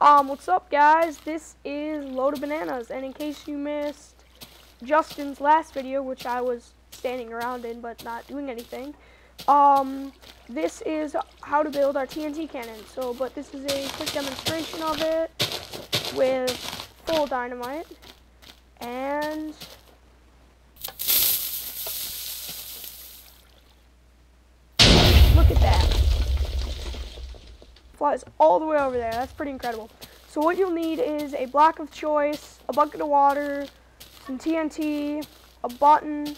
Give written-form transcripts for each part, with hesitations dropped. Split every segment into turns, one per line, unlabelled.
What's up, guys? This is Loaded Bananas, and in case you missed Justin's last video, which I was standing around in but not doing anything, this is how to build our TNT cannon. But this is a quick demonstration of it with full dynamite, and look at that. Flies all the way over there. That's pretty incredible. So what you'll need is a block of choice, a bucket of water, some TNT, a button,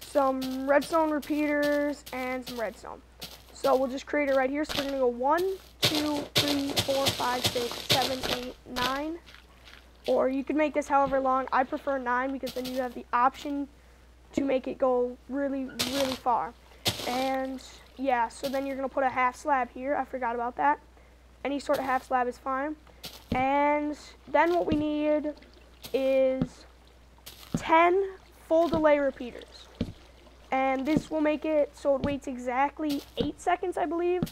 some redstone repeaters, and some redstone. So we'll just create it right here. So we're going to go 1, 2, 3, 4, 5, 6, 7, 8, 9. Or you can make this however long. I prefer 9 because then you have the option to make it go really, really far. And yeah, so then you're going to put a half slab here. I forgot about that. Any sort of half slab is fine. And then what we need is 10 full delay repeaters. And this will make it so it waits exactly 8 seconds, I believe.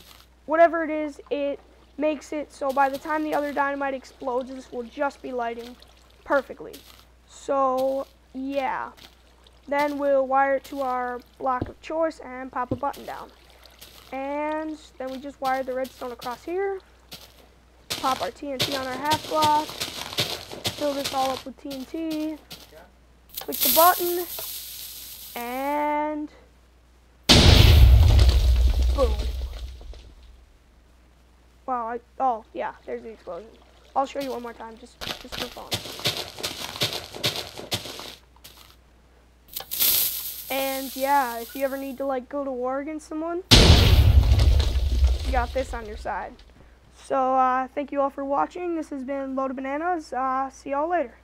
Whatever it is, it makes it so by the time the other dynamite explodes, this will just be lighting perfectly. So, yeah. Then we'll wire it to our block of choice and pop a button down. And then we just wire the redstone across here. Pop our TNT on our half block. Fill this all up with TNT. Click the button. And boom. Wow, oh yeah, there's the explosion. I'll show you one more time, just for fun. And yeah, if you ever need to like go to war against someone, you got this on your side. So thank you all for watching. This has been Loaded Bananas. See y'all later.